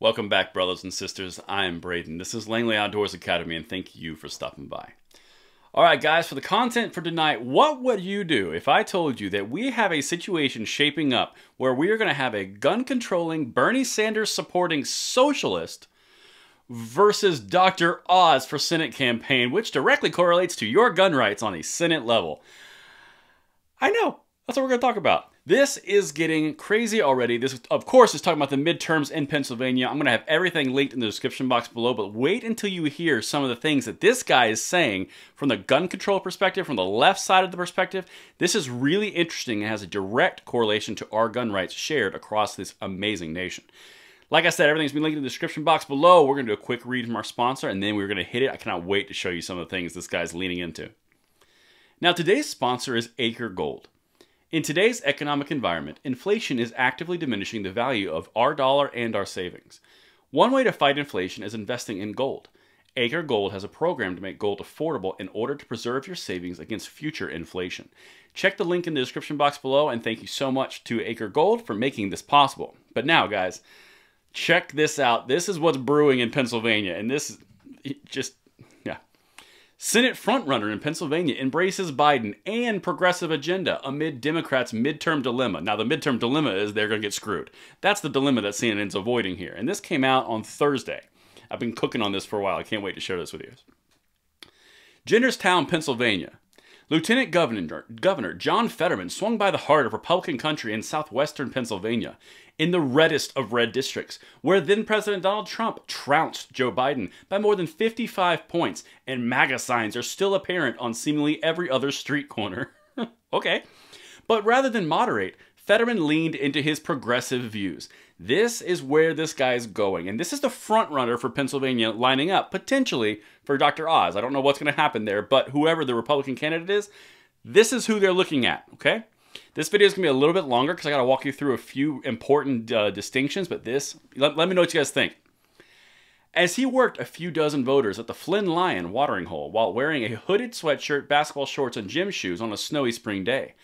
Welcome back, brothers and sisters. I am Braden. This is Langley Outdoors Academy, and thank you for stopping by. Alright guys, for the content for tonight, what would you do if I told you that we have a situation shaping up where we are going to have a gun-controlling, Bernie Sanders supporting socialist versus Dr. Oz for Senate campaign, which directly correlates to your gun rights on a Senate level? I know. That's what we're going to talk about. This is getting crazy already. This, of course, is talking about the midterms in Pennsylvania. I'm going to have everything linked in the description box below, but wait until you hear some of the things that this guy is saying from the gun control perspective, from the left side of the perspective. This is really interesting and has a direct correlation to our gun rights shared across this amazing nation. Like I said, everything's been linked in the description box below. We're going to do a quick read from our sponsor, and then we're going to hit it. I cannot wait to show you some of the things this guy's leaning into. Now, today's sponsor is Acre Gold. In today's economic environment, inflation is actively diminishing the value of our dollar and our savings. One way to fight inflation is investing in gold. Acre Gold has a program to make gold affordable in order to preserve your savings against future inflation. Check the link in the description box below, and thank you so much to Acre Gold for making this possible. But now, guys, check this out. This is what's brewing in Pennsylvania, and this is just... Senate frontrunner in Pennsylvania embraces Biden and progressive agenda amid Democrats' midterm dilemma. Now, the midterm dilemma is they're going to get screwed. That's the dilemma that CNN's avoiding here. And this came out on Thursday. I've been cooking on this for a while. I can't wait to share this with you. Jennerstown, Pennsylvania. Lieutenant Governor John Fetterman swung by the heart of Republican country in southwestern Pennsylvania, in the reddest of red districts, where then-President Donald Trump trounced Joe Biden by more than 55 points, and MAGA signs are still apparent on seemingly every other street corner. Okay. But rather than moderate, Fetterman leaned into his progressive views. This is where this guy's going, and this is the front runner for Pennsylvania lining up, potentially, for Dr. Oz. I don't know what's going to happen there, but whoever the Republican candidate is, this is who they're looking at, okay? This video is going to be a little bit longer because I got to walk you through a few important distinctions, but let me know what you guys think. As he worked a few dozen voters at the Flynn Lion watering hole while wearing a hooded sweatshirt, basketball shorts, and gym shoes on a snowy spring day,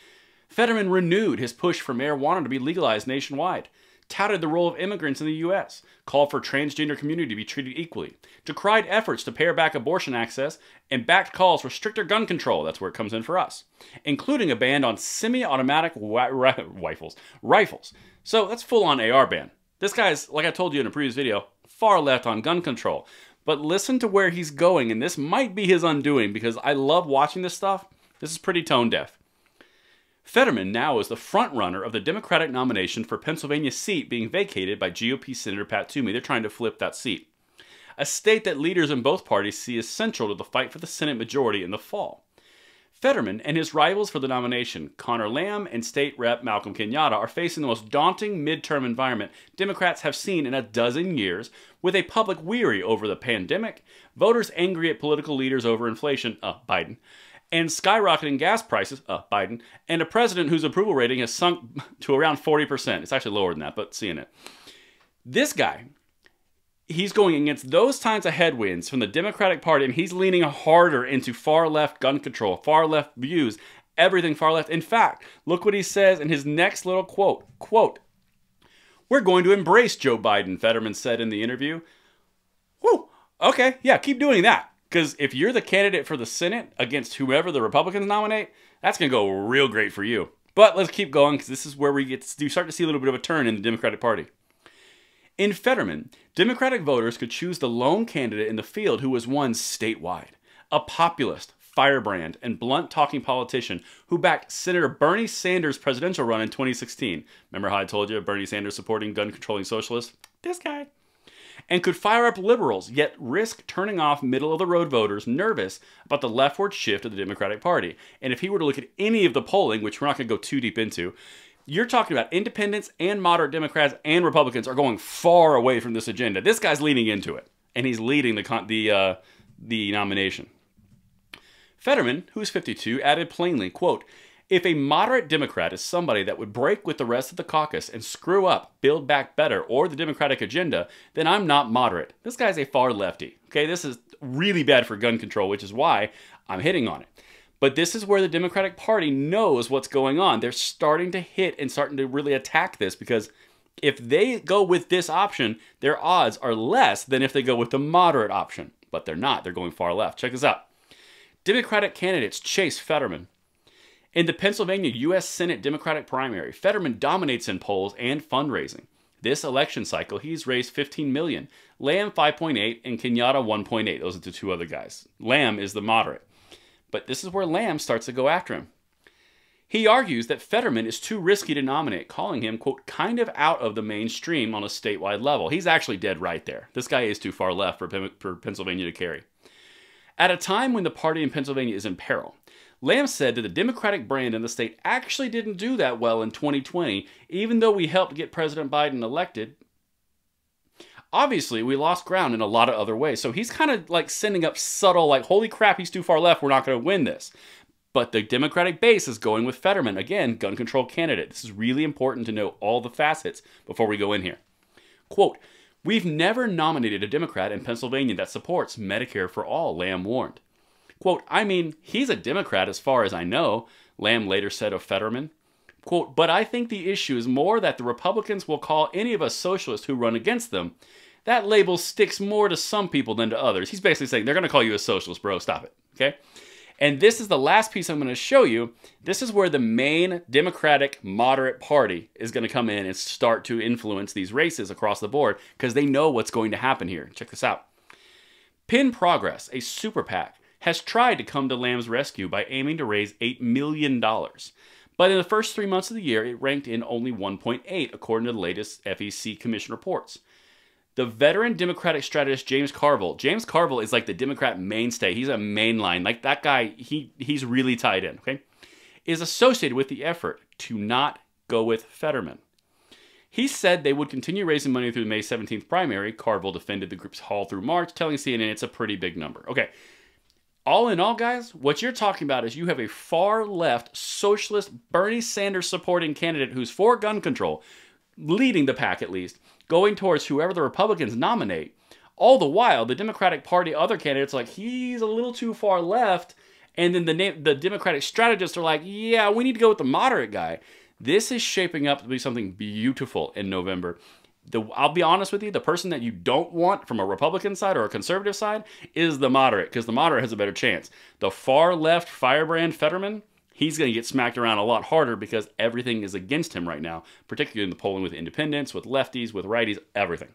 Fetterman renewed his push for marijuana to be legalized nationwide, touted the role of immigrants in the U.S., called for transgender community to be treated equally, decried efforts to pare back abortion access, and backed calls for stricter gun control, that's where it comes in for us, including a ban on semi-automatic rifles. So that's full-on AR ban. This guy's, like I told you in a previous video, far left on gun control. But listen to where he's going, and this might be his undoing, because I love watching this stuff. This is pretty tone-deaf. Fetterman now is the frontrunner of the Democratic nomination for Pennsylvania's seat being vacated by GOP Senator Pat Toomey. They're trying to flip that seat, a state that leaders in both parties see as central to the fight for the Senate majority in the fall. Fetterman and his rivals for the nomination, Connor Lamb and State Rep Malcolm Kenyatta, are facing the most daunting midterm environment Democrats have seen in a dozen years, with a public weary over the pandemic, voters angry at political leaders over inflation, Biden, and skyrocketing gas prices, Biden, and a president whose approval rating has sunk to around 40%. It's actually lower than that, but seeing it. This guy, he's going against those kinds of headwinds from the Democratic Party, and he's leaning harder into far-left gun control, far-left views, everything far-left. In fact, look what he says in his next little quote. Quote, "We're going to embrace Joe Biden," Fetterman said in the interview. Whew, okay, yeah, keep doing that. Because if you're the candidate for the Senate against whoever the Republicans nominate, that's going to go real great for you. But let's keep going, because this is where we start to see a little bit of a turn in the Democratic Party. In Fetterman, Democratic voters could choose the lone candidate in the field who was won statewide, a populist, firebrand, and blunt-talking politician who backed Senator Bernie Sanders' presidential run in 2016. Remember how I told you Bernie Sanders supporting gun-controlling socialists? This guy. And could fire up liberals, yet risk turning off middle-of-the-road voters nervous about the leftward shift of the Democratic Party. And if he were to look at any of the polling, which we're not going to go too deep into, you're talking about independents and moderate Democrats and Republicans are going far away from this agenda. This guy's leaning into it, and he's leading the nomination. Fetterman, who's 52, added plainly, quote, "If a moderate Democrat is somebody that would break with the rest of the caucus and screw up Build Back Better or the Democratic agenda, then I'm not moderate." This guy's a far lefty. Okay, this is really bad for gun control, which is why I'm hitting on it. But this is where the Democratic Party knows what's going on. They're starting to hit and starting to really attack this because If they go with this option, their odds are less than if they go with the moderate option. But they're not. They're going far left. Check this out. Democratic candidates chase Fetterman. In the Pennsylvania U.S. Senate Democratic primary, Fetterman dominates in polls and fundraising. This election cycle, he's raised $15 million. Lamb 5.8 and Kenyatta 1.8. Those are the two other guys. Lamb is the moderate. But this is where Lamb starts to go after him. He argues that Fetterman is too risky to nominate, calling him, quote, kind of out of the mainstream on a statewide level. He's actually dead right there. This guy is too far left for Pennsylvania to carry. At a time when the party in Pennsylvania is in peril, Lamb said that the Democratic brand in the state actually didn't do that well in 2020, even though we helped get President Biden elected. Obviously, we lost ground in a lot of other ways. So he's kind of like sending up subtle, like, holy crap, he's too far left, we're not going to win this. But the Democratic base is going with Fetterman. Again, gun control candidate. This is really important to know all the facets before we go in here. Quote, we've never nominated a Democrat in Pennsylvania that supports Medicare for all, Lamb warned. Quote, I mean, he's a Democrat as far as I know, Lamb later said of Fetterman. Quote, but I think the issue is more that the Republicans will call any of us socialists who run against them. That label sticks more to some people than to others. He's basically saying they're going to call you a socialist, bro. Stop it. Okay? And this is the last piece I'm going to show you. This is where the main Democratic moderate party is going to come in and start to influence these races across the board because they know what's going to happen here. Check this out. Pin Progress, a super PAC, has tried to come to Lamb's rescue by aiming to raise $8 million. But in the first 3 months of the year, it ranked in only 1.8, according to the latest FEC Commission reports. The veteran Democratic strategist James Carville. James Carville is like the Democrat mainstay. He's a mainline. Like that guy, he's really tied in, okay? Is associated with the effort to not go with Fetterman. He said they would continue raising money through the May 17th primary. Carville defended the group's haul through March, telling CNN it's a pretty big number. Okay. All in all, guys, what you're talking about is you have a far-left, socialist, Bernie Sanders supporting candidate who's for gun control, leading the pack at least, going towards whoever the Republicans nominate. All the while, the Democratic Party, other candidates are like, he's a little too far left, and then the Democratic strategists are like, yeah, we need to go with the moderate guy. This is shaping up to be something beautiful in November. I'll be honest with you, the person that you don't want from a Republican side or a conservative side is the moderate, because the moderate has a better chance. The far left firebrand Fetterman, he's going to get smacked around a lot harder because everything is against him right now, particularly in the polling with independents, with lefties, with righties, everything.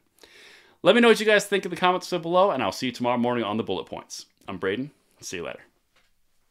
Let me know what you guys think in the comments below, and I'll see you tomorrow morning on the bullet points. I'm Braden. See you later.